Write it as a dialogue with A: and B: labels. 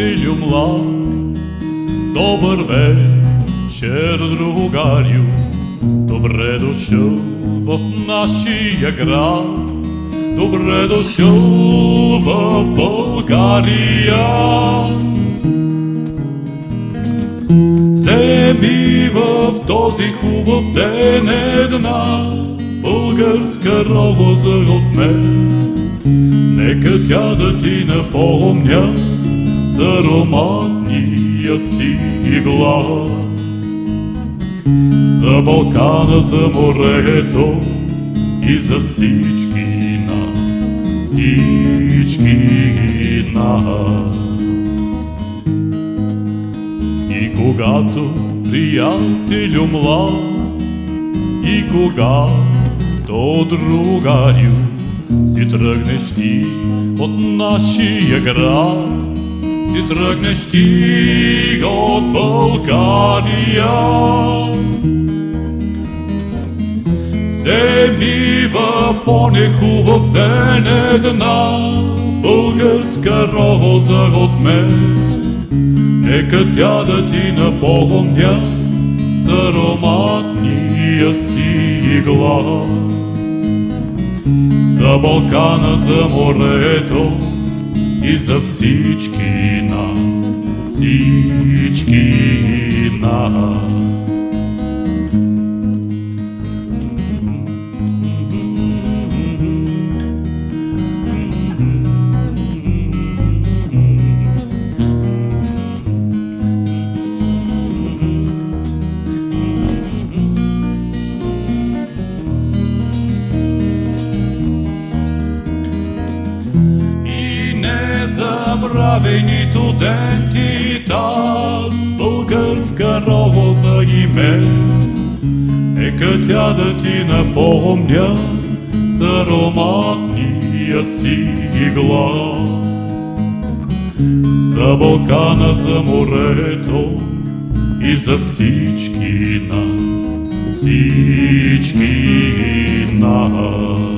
A: приятелю млад, добър вечер, другарю, добре дошъл в нашия град, добре дошъл в България. Вземи в този хубав ден една българска роза от мен, нека тя да ти напомня за ароматния си глас, за Балкана, за морето и за всички нас, всички нас. И когато, приятелю млад, и когато, другарю, си тръгнеш ти от нашия град, си тръгнеш ти от България. Вземи в оня хубав ден една българска роза от мен, нека тя да ти напомня за ароматния си глас, за Балкана, за морето и за всички нас, всички нас. Забравяй нито ден ти таз българска роза и мен, нека тя да ти напомня за ароматния си глас, за Балкана, за морето и за всички нас, всички нас.